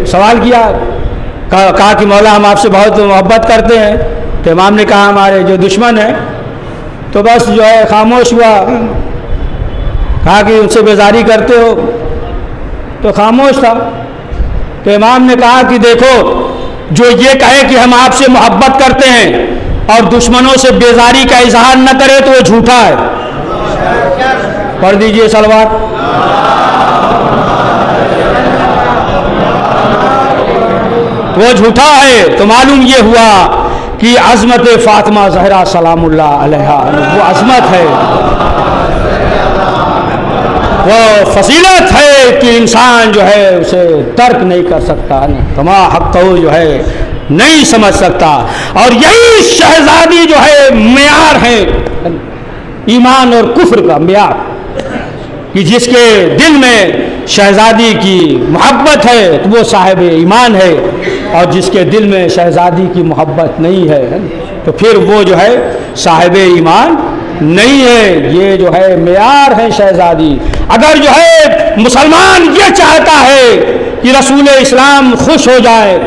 سوال کیا، کہا کہ مولا ہم آپ سے بہت محبت کرتے ہیں. تو امام نے کہا ہمارے جو دشمن ہیں، تو بس جو ہے خاموش ہوا. کہا کہ ان سے بیزاری کرتے ہو، تو خاموش تھا. تو امام نے کہا کہ دیکھو، جو یہ کہے کہ ہم آپ سے محبت کرتے ہیں اور دشمنوں سے بیزاری کا اظہار نہ کرے تو وہ جھوٹا ہے. پڑھ دیجئے صلوات. وہ جھوٹا ہے. تو معلوم یہ ہوا کہ عظمت فاطمہ زہرا سلام اللہ علیہا وہ عظمت ہے، وہ فضیلت ہے کہ انسان جو ہے اسے ترک نہیں کر سکتا، کما حق جو ہے نہیں سمجھ سکتا. اور یہی شہزادی جو ہے معیار ہے ایمان اور کفر کا معیار، کہ جس کے دل میں شہزادی کی محبت ہے تو وہ صاحب ایمان ہے، اور جس کے دل میں شہزادی کی محبت نہیں ہے تو پھر وہ جو ہے صاحب ایمان نہیں ہے. یہ جو ہے معیار ہے شہزادی. اگر جو ہے مسلمان یہ چاہتا ہے کہ رسول اسلام خوش ہو جائے،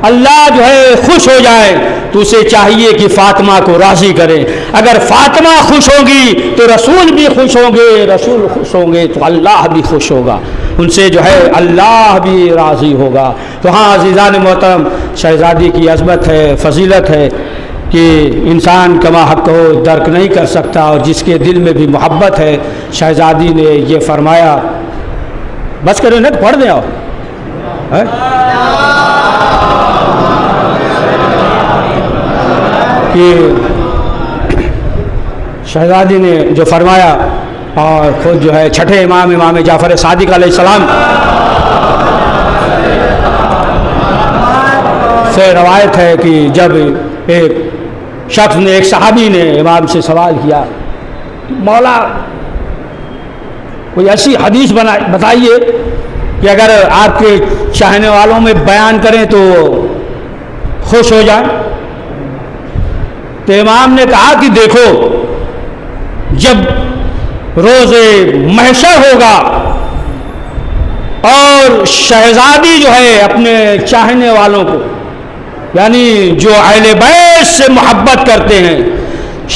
اللہ جو ہے خوش ہو جائے، تو اسے چاہیے کہ فاطمہ کو راضی کرے. اگر فاطمہ خوش ہوگی تو رسول بھی خوش ہوں گے، رسول خوش ہوں گے تو اللہ بھی خوش ہوگا، ان سے جو ہے اللہ بھی راضی ہوگا. تو ہاں عزیزان محترم، شہزادی کی عظمت ہے، فضیلت ہے کہ انسان کما حق ہو درک نہیں کر سکتا. اور جس کے دل میں بھی محبت ہے، شہزادی نے یہ فرمایا. بس کرو نا، پڑھ دیں آپ. کہ شہزادی نے جو فرمایا، اور خود جو ہے چھٹے امام جعفر صادق علیہ السلام سے روایت ہے کہ جب ایک شخص نے، ایک صحابی نے امام سے سوال کیا، مولا کوئی ایسی حدیث بتائیے کہ اگر آپ کے چاہنے والوں میں بیان کریں تو خوش ہو جائیں. تو امام نے کہا کہ دیکھو، جب روز محشر ہوگا اور شہزادی جو ہے اپنے چاہنے والوں کو، یعنی جو اہل بیت سے محبت کرتے ہیں،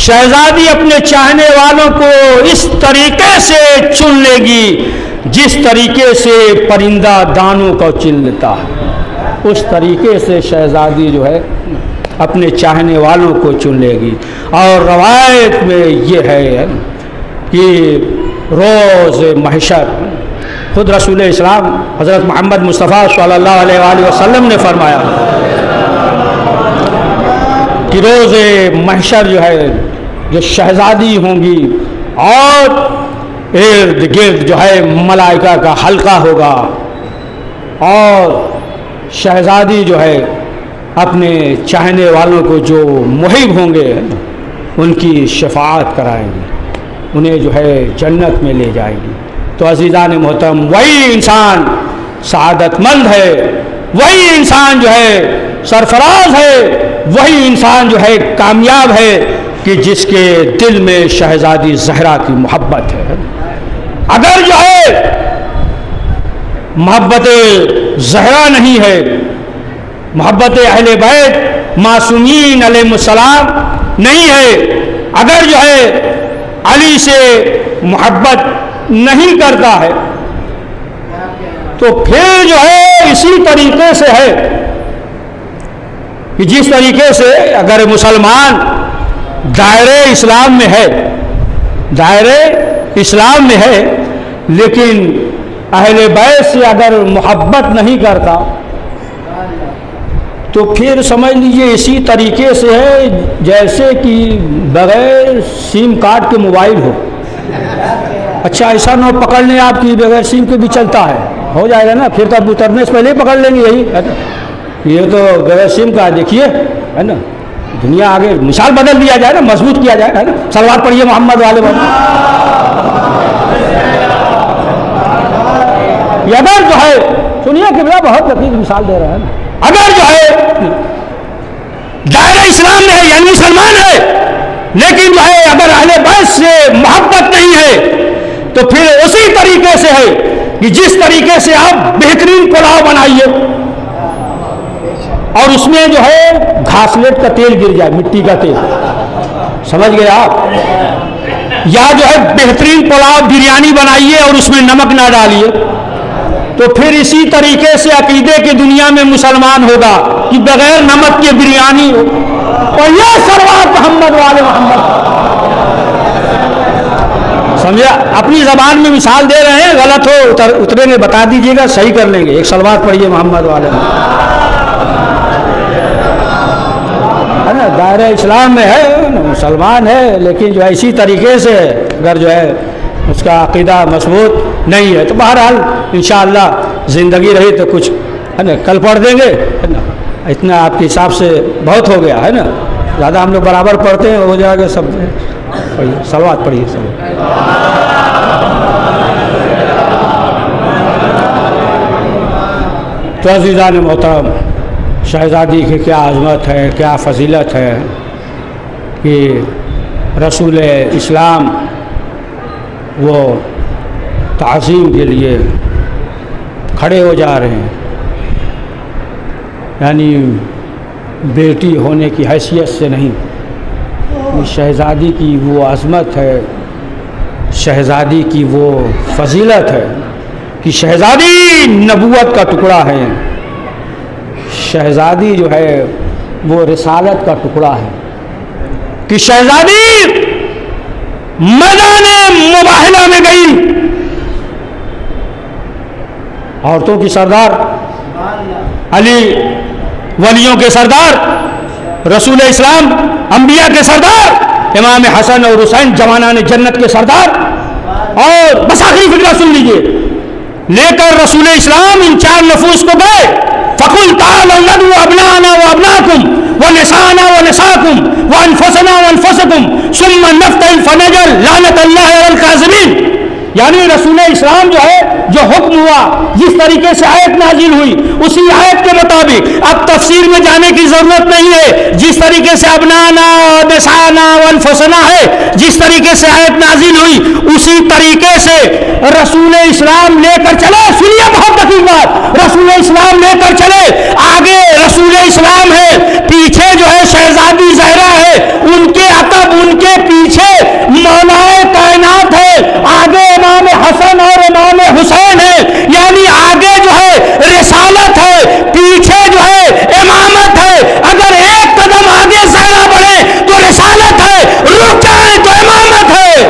شہزادی اپنے چاہنے والوں کو اس طریقے سے چن لے گی جس طریقے سے پرندہ دانوں کو چن لیتا ہے، اس طریقے سے شہزادی جو ہے اپنے چاہنے والوں کو چن لے گی. اور روایت میں یہ ہے کہ روز محشر خود رسول اسلام حضرت محمد مصطفیٰ صلی اللہ علیہ وآلہ وسلم نے فرمایا کہ روز محشر جو ہے جو شہزادی ہوں گی اور ارد گرد جو ہے ملائکہ کا حلقہ ہوگا، اور شہزادی جو ہے اپنے چاہنے والوں کو جو محب ہوں گے ان کی شفاعت کرائیں گی، انہیں جو ہے جنت میں لے جائیں گی. تو عزیزان محترم، وہی انسان سعادت مند ہے، وہی انسان جو ہے سرفراز ہے، وہی انسان جو ہے کامیاب ہے کہ جس کے دل میں شہزادی زہرا کی محبت ہے. اگر جو ہے محبت زہرا نہیں ہے، محبت اہل بیت معصومین علیہ السلام نہیں ہے۔ اگر جو ہے علی سے محبت نہیں کرتا ہے تو پھر جو ہے اسی طریقے سے ہے کہ جس طریقے سے اگر مسلمان دائرے اسلام میں ہے، دائرے اسلام میں ہے، لیکن اہل بیت سے اگر محبت نہیں کرتا تو پھر سمجھ لیجئے اسی طریقے سے ہے جیسے کہ بغیر سیم کارڈ کے موبائل ہو۔ اچھا ایسا نہ پکڑ لیں آپ کی بغیر سیم کے بھی چلتا ہے، ہو جائے گا نا، پھر تو اب اترنے سے پہلے ہی پکڑ لیں گے، یہی ہے نا۔ یہ تو بغیر سیم کا دیکھیے ہے نا، دنیا آگے مثال بدل دیا جائے نا، مضبوط کیا جائے ہے نا۔ صلوات پڑھیے محمد والے یہ اگر جو ہے سنیے کہ بہت لطیف مثال دے رہا ہے نا، اگر جو ہے دائرہ اسلام میں ہے یعنی مسلمان ہے، لیکن جو ہے اگر اہل بیت سے محبت نہیں ہے تو پھر اسی طریقے سے ہے کہ جس طریقے سے آپ بہترین پلاؤ بنائیے اور اس میں جو ہے گھاسلیٹ کا تیل گر جائے، مٹی کا تیل، سمجھ گئے آپ، یا جو ہے بہترین پلاؤ بریانی بنائیے اور اس میں نمک نہ ڈالیے، تو پھر اسی طریقے سے عقیدے کی دنیا میں مسلمان ہوگا کہ بغیر نمک کے بریانی ہو۔ اور یہ صلوات محمد والے محمد، سمجھا؟ اپنی زبان میں مثال دے رہے ہیں، غلط ہو اترے میں بتا دیجیے گا، صحیح کر لیں گے۔ ایک صلوات پڑھیے محمد والے ہے نا، دائرہ اسلام میں ہے، مسلمان ہے، لیکن جو ہے اسی طریقے سے اگر جو ہے اس کا عقیدہ مضبوط نہیں ہے تو بہرحال انشاءاللہ زندگی رہی تو کچھ ہے نا کل پڑھ دیں گے، ہے نا، اتنا آپ کے حساب سے بہت ہو گیا ہے نا، زیادہ ہم لوگ برابر پڑھتے ہیں، ہو جائے گا سب۔ پڑھیے صلوات پڑھیے سب۔ تو عزیزان محترم، شہزادی کی کیا عظمت ہے، کیا فضیلت ہے کہ رسول اسلام وہ تعظیم کے لیے کھڑے ہو جا رہے ہیں، یعنی بیٹی ہونے کی حیثیت سے نہیں، شہزادی کی وہ عظمت ہے، شہزادی کی وہ فضیلت ہے کہ شہزادی نبوت کا ٹکڑا ہے، شہزادی جو ہے وہ رسالت کا ٹکڑا ہے، کہ شہزادی میدان مباہلہ میں گئی، عورتوں کی سردار، علی ولیوں کے سردار، رسول اسلام انبیاء کے سردار، امام حسن اور حسین جوانان جنت کے سردار، اور بس آخری فکرہ سن لیجئے، لے کر رسول اسلام ان چار نفوس کو گئے، فَقُلْ تَعَالَوْا نَدْعُوا أَبْنَاءَنَا وَأَبْنَاءَكُمْ وَنِسَاءَنَا وَنِسَاءَكُمْ وَأَنفُسَنَا وَأَنفُسَكُمْ ثُمَّ نَفْتَهِلْ فَنَجْعَلْ لَعْنَةَ اللَّهِ عَلَى الْكَاذِبِينَ۔ یعنی رسول اسلام جو ہے جو حکم ہوا، جس طریقے سے آیت نازل ہوئی اسی آیت کے مطابق، اب تفسیر میں جانے کی ضرورت نہیں ہے، جس طریقے سے ابنانا نسانا وانفسنا ہے، جس طریقے سے آیت نازل ہوئی اسی طریقے سے رسول اسلام لے کر چلے۔ سنیے بہت دقیق بات، رسول اسلام لے کر چلے، آگے رسول اسلام ہے، پیچھے جو ہے شہزادی زہرا ہے، ان کے عقب ان کے پیچھے مولائے کائنات ہے، آگے امام حسن اور امام حسین ہے، یعنی آگے جو ہے رسالت ہے، پیچھے جو ہے امامت ہے۔ اگر ایک قدم آگے زہرا بڑھے تو رسالت ہے، رک جائے تو امامت ہے۔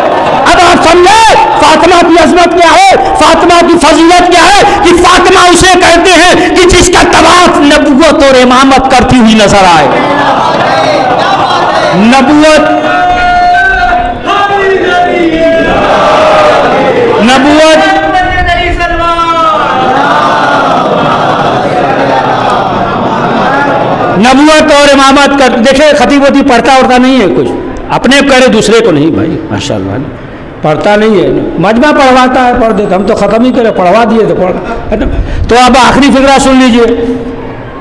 اب آپ سمجھے فاطمہ کی عظمت کیا ہے، فاطمہ کی فضیلت کیا ہے، کہ فاطمہ اسے کہتے ہیں کہ جس کا طواف نبوت اور امامت کرتی ہوئی نظر آئے۔ نبوت اور امامت کر، دیکھیں خطیب ہوتی پڑھتا اڑتا نہیں ہے، کچھ اپنے کرے دوسرے کو نہیں، بھائی ماشاءاللہ پڑھتا نہیں ہے، مجمع پڑھواتا ہے، پڑھ دیتا، ہم تو ختم ہی کرے، پڑھوا دیے تو پڑھ۔ تو اب آخری فقرہ سن لیجئے،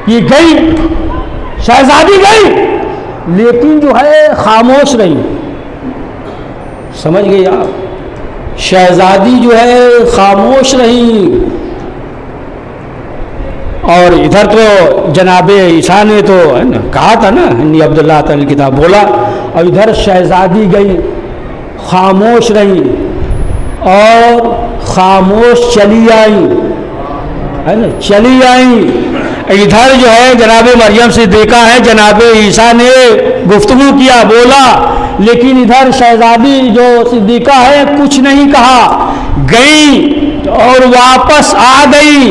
یہ گئی شہزادی گئی لیکن جو ہے خاموش رہی، سمجھ گئی آپ، شہزادی جو ہے خاموش رہی، اور ادھر تو جناب عیسیٰ نے تو ہے نا کہا تھا نا انی عبداللہ تعالی کتاب بولا، اور ادھر شہزادی گئی خاموش رہی اور خاموش چلی آئی، ہے نا چلی آئی۔ ادھر جو ہے جناب مریم صدیقہ ہے، جناب عیسیٰ نے گفتگو کیا بولا، لیکن ادھر شہزادی جو صدیقہ ہے کچھ نہیں کہا، گئی اور واپس آ گئی۔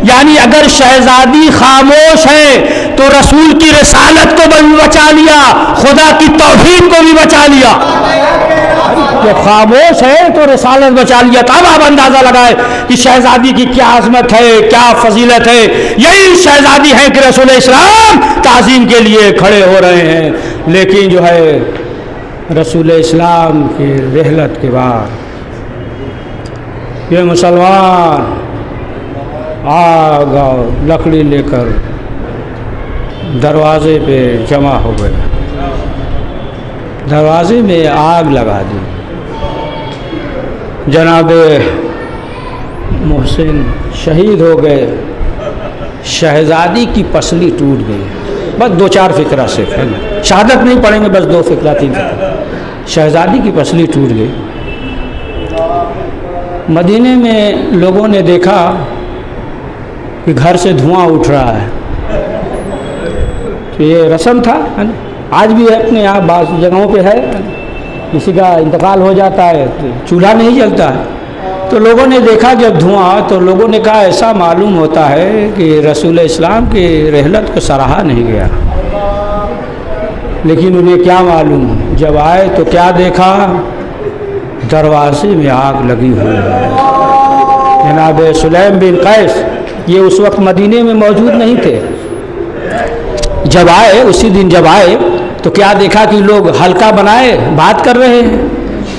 یعنی اگر شہزادی خاموش ہے تو رسول کی رسالت کو بھی بچا لیا، خدا کی توحید کو بھی بچا لیا۔ جب خاموش ہے تو رسالت بچا لیا۔ تب آپ اندازہ لگائے کہ شہزادی کی کیا عظمت ہے، کیا فضیلت ہے۔ یہی شہزادی ہے کہ رسول اسلام تعظیم کے لیے کھڑے ہو رہے ہیں، لیکن جو ہے رسول اسلام کی رحلت کے بعد یہ مسلمان آگ لکڑی لے کر دروازے پہ جمع ہو گئے، دروازے میں آگ لگا دی۔ جناب محسن شہید ہو گئے، شہزادی کی پسلی ٹوٹ گئی۔ بس دو چار فقرہ سے شہادت نہیں پڑھیں گے، بس دو فقرہ تین فقرہ۔ شہزادی کی پسلی ٹوٹ گئی۔ مدینے میں لوگوں نے دیکھا کہ گھر سے دھواں اٹھ رہا ہے، تو یہ رسم تھا، آج بھی ہے اپنے یہاں بعض جگہوں پہ ہے، کسی کا انتقال ہو جاتا ہے تو چولہا نہیں جلتا ہے، تو لوگوں نے دیکھا جب دھواں، تو لوگوں نے کہا ایسا معلوم ہوتا ہے کہ رسول اسلام کی رحلت کو سراہا نہیں گیا۔ لیکن انہیں کیا معلوم، جب آئے تو کیا دیکھا، دروازے میں آگ لگی ہوئی ہے۔ جناب سلیم بن قیس یہ اس وقت مدینے میں موجود نہیں تھے، جب آئے اسی دن جب آئے تو کیا دیکھا کہ لوگ حلقہ بنائے بات کر رہے ہیں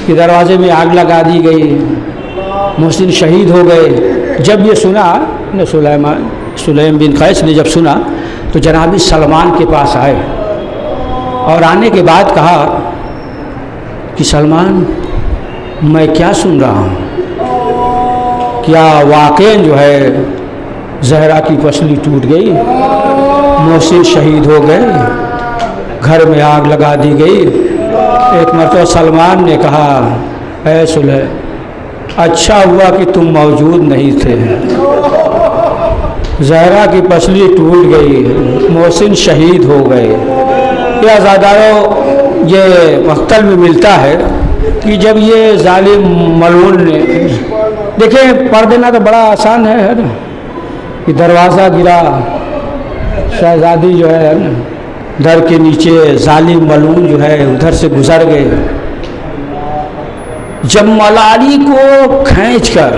کہ دروازے میں آگ لگا دی گئی، محسن شہید ہو گئے۔ جب یہ سنا سلیم بن قیس نے جب سنا تو جناب سلمان کے پاس آئے اور آنے کے بعد کہا کہ سلمان میں کیا سن رہا ہوں، کیا واقعاً جو ہے زہرا کی پسلی ٹوٹ گئی، محسن شہید ہو گئے، گھر میں آگ لگا دی گئی؟ ایک مرتبہ سلمان نے کہا اے سلیم اچھا ہوا کہ تم موجود نہیں تھے، زہرا کی پسلی ٹوٹ گئی، محسن شہید ہو گئے۔ یہ عزاداروں یہ مقتل میں ملتا ہے کہ جب یہ ظالم ملعون نے دیکھیں پڑھ دینا تو بڑا آسان ہے نا، کہ دروازہ گرا، شہزادی جو ہے نا در کے نیچے، ظالم ملعون جو ہے ادھر سے گزر گئے۔ جب مولا علی کو کھینچ کر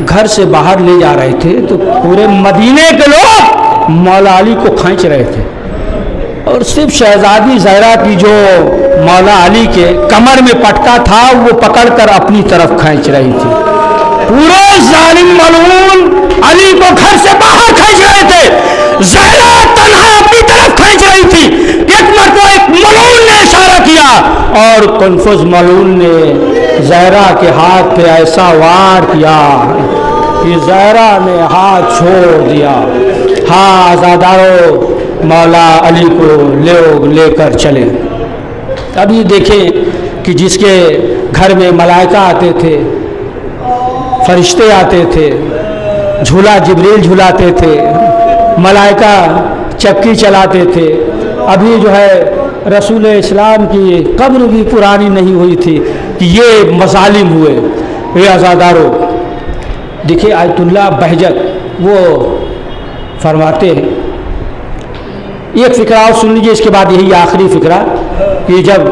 گھر سے باہر لے جا رہے تھے تو پورے مدینے کے لوگ مولا علی کو کھینچ رہے تھے، اور صرف شہزادی زہرا کی جو مولا علی کے کمر میں پٹکا تھا وہ پکڑ کر اپنی طرف کھینچ رہی تھی۔ پورے ظالم ملعون علی کو گھر سے باہر کھینچ رہے تھے، زہرا تنہا اپنی طرف کھینچ رہی تھی۔ ایک مرتبہ ایک ملعون نے اشارہ کیا اور کنفذ ملعون نے زہرا کے ہاتھ پہ ایسا وار کیا کہ زہرا نے ہاتھ چھوڑ دیا۔ ہاں آزادارو مولا علی کو لے کر چلے۔ اب یہ دیکھیں کہ جس کے گھر میں ملائکہ آتے تھے، فرشتے آتے تھے، جھولا جبریل جھلاتے تھے، ملائکہ چکی چلاتے تھے، ابھی جو ہے رسول اسلام کی قبر بھی پرانی نہیں ہوئی تھی کہ یہ مظالم ہوئے۔ یہ عزادارو دیکھیں آیت اللہ بہجت وہ فرماتے ہیں، ایک فقرہ اور سن لیجیے، اس کے بعد یہی آخری فقرہ، کہ جب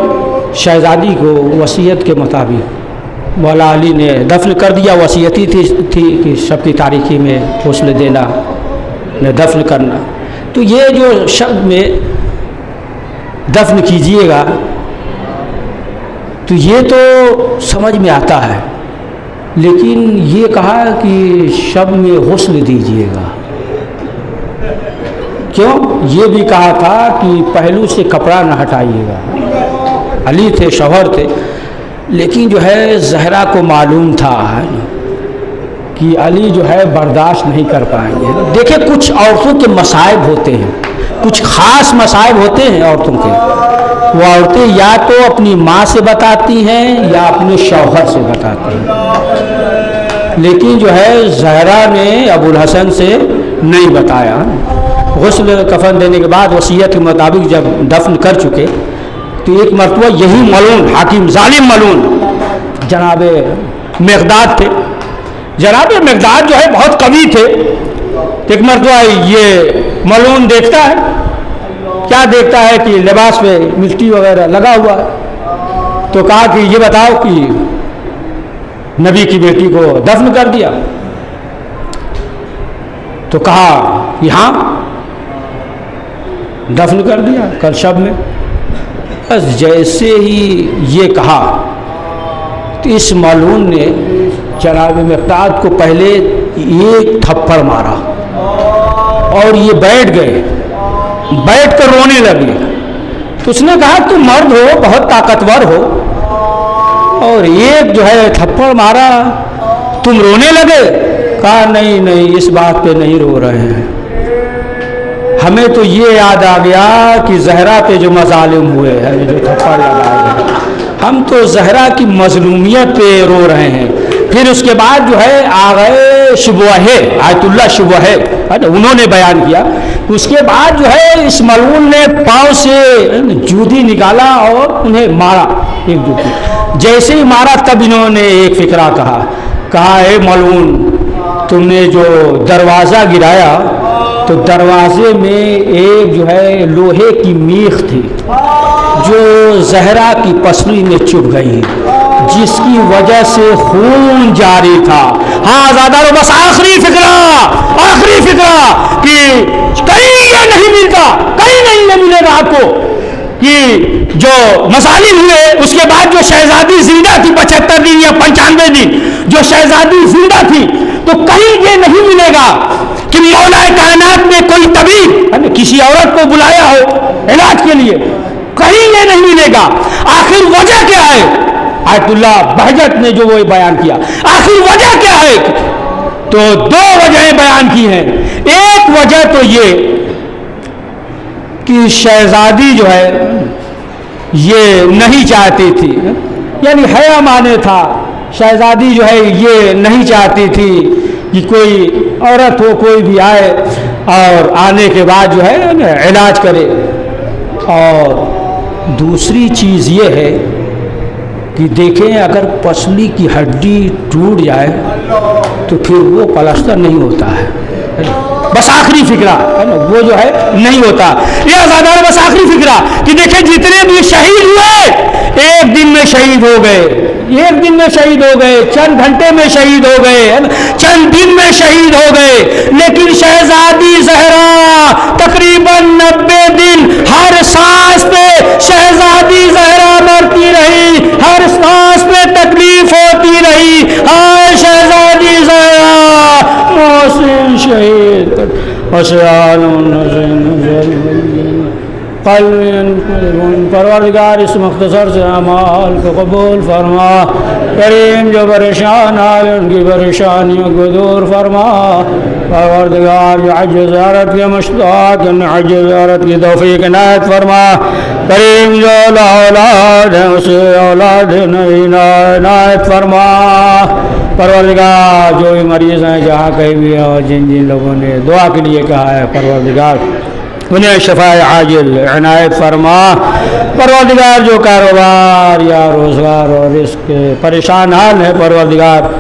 شہزادی کو وصیت کے مطابق مولا علی نے دفن کر دیا، وصیتی تھی کہ سب کی تاریخی میں غسل دینا، دفن کرنا، تو یہ جو شب میں دفن کیجئے گا تو یہ تو سمجھ میں آتا ہے، لیکن یہ کہا کہ شب میں غسل دیجئے گا، کیوں؟ یہ بھی کہا تھا کہ پہلو سے کپڑا نہ ہٹائیے گا۔ علی تھے، شوہر تھے، لیکن جو ہے زہرا کو معلوم تھا کہ علی جو ہے برداشت نہیں کر پائیں گے۔ دیکھیں کچھ عورتوں کے مصائب ہوتے ہیں، کچھ خاص مصائب ہوتے ہیں عورتوں کے، وہ عورتیں یا تو اپنی ماں سے بتاتی ہیں یا اپنے شوہر سے بتاتی ہیں، لیکن جو ہے زہرا نے ابو الحسن سے نہیں بتایا۔ غسل کفن دینے کے بعد وصیت کے مطابق جب دفن کر چکے تو ایک مرتبہ یہی ملعون حاکم ظالم ملعون جناب مقداد تھے، جناب مقداد جو ہے بہت قوی تھے، ایک مرتبہ یہ ملعون دیکھتا ہے، کیا دیکھتا ہے کہ لباس پہ مٹی وغیرہ لگا ہوا ہے، تو کہا کہ یہ بتاؤ کہ نبی کی بیٹی کو دفن کر دیا؟ تو کہا یہاں دفن کر دیا کل شب میں۔ بس جیسے ہی یہ کہا تو اس ملعون نے جناب مقداد کو پہلے ایک تھپڑ مارا اور یہ بیٹھ گئے، بیٹھ کر رونے لگے۔ تو اس نے کہا تم مرد ہو، بہت طاقتور ہو، اور ایک جو ہے تھپڑ مارا تم رونے لگے؟ کہا نہیں نہیں، اس بات پہ نہیں رو رہے ہیں، ہمیں تو یہ یاد آ گیا کہ زہرا پہ جو مظالم ہوئے ہیں، جو تھپڑ لگائے گئے، ہم تو زہرا کی مظلومیت پہ رو رہے ہیں۔ پھر اس کے بعد جو ہے آ گئے شبوہ آیت اللہ شبوہ، انہوں نے بیان کیا۔ اس کے بعد جو ہے اس ملعون نے پاؤں سے جوتی نکالا اور انہیں مارا ایک جوتی، جیسے ہی مارا تب انہوں نے ایک فقرہ کہا اے ملعون، تم نے جو دروازہ گرایا تو دروازے میں ایک جو ہے لوہے کی میخ تھی جو زہرا کی پسلی میں چبھ گئی، جس کی وجہ سے خون جاری تھا۔ ہاں آزادارو، بس آخری فکرہ کہ کہیں یہ نہیں ملتا، کہیں نہیں ملے گا آپ کو کہ جو مظالم ہوئے اس کے بعد جو شہزادی زندہ تھی 75 دن یا 95 دن جو شہزادی زندہ تھی، تو کہیں یہ نہیں ملے گا کہ مولا کائنات نے کوئی طبیب کسی عورت کو بلایا ہو علاج کے لیے، کہیں یہ نہیں ملے گا۔ آخر وجہ کیا ہے؟ آیت اللہ بہجت نے جو وہ بیان کیا، آخر وجہ کیا ہے؟ تو دو وجہیں بیان کی ہیں۔ ایک وجہ تو یہ کہ شہزادی جو ہے یہ نہیں چاہتی تھی، یعنی حیا مانے تھا، شہزادی جو ہے یہ نہیں چاہتی تھی کہ کوئی عورت ہو کوئی بھی آئے اور آنے کے بعد جو ہے علاج کرے۔ اور دوسری چیز یہ ہے کہ دیکھیں اگر پسلی کی ہڈی ٹوٹ جائے تو پھر وہ پلستر نہیں ہوتا ہے، بس آخری فکرہ ہے نا، وہ جو ہے نہیں ہوتا۔ یہ آزادار بس آخری فکرہ کہ دیکھیں جتنے بھی شہید ہوئے ایک دن میں شہید ہو گئے، ایک دن میں شہید ہو گئے، چند گھنٹے میں شہید ہو گئے، چند دن میں شہید ہو گئے، لیکن شہزادی زہرا تقریباً 90 دن ہر سانس پہ شہزادی زہرا مرتی رہی، ہر سانس پہ تکلیف ہوتی رہی۔ ہائے شہزادی زہرا محسن شہید پروردگار اس مختصر سے اعمال کو قبول فرما، کریم جو پریشان آئے ان کی پریشانیوں کو دور فرما، پروردگار جو حج زیارت کے مشتاق ان حج زیارت کی توفیق عنایت فرما، کریم جو اولاد ہیں اسے اولاد عنایت فرما، پروردگار جو بھی مریض ہیں جہاں کہیں بھی ہیں اور جن جن لوگوں نے دعا کے لیے کہا ہے پروردگار انہیں شفاء عاجل عنایت فرما، پروردگار جو کاروبار یا روزگار اور رزق پریشان حال ہے پروردگار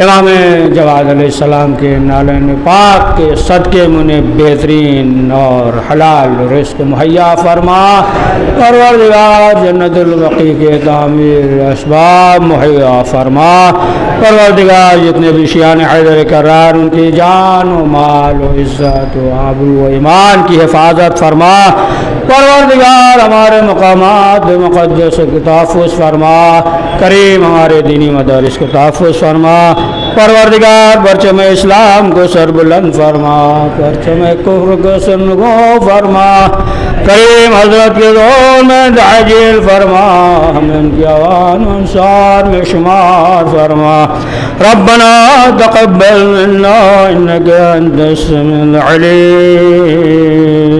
امام جواد علیہ السلام کے نالین پاک کے صدقے میں انہیں بہترین اور حلال رزق مہیا فرما، پروردگار جنت البقیع کے تعمیر اسباب مہیا فرما، پروردگار جتنے بھی شیعان حیدر کرار ان کی جان و مال و عزت و آبرو و ایمان کی حفاظت فرما، پروردگار ہمارے مقامات مقدس کو تحفظ فرما، کریم ہمارے دینی مدارس کو تحفظ فرما، پروردگار پرچم اسلام کو سربلند فرما، پرچم کفر کو سرنگو فرما، کریم حضرت کے دور میں تعجیل فرما، ہمیں ان کی عوان انصار میں شمار فرما۔ ربنا تقبل منا انك انت السميع العليم۔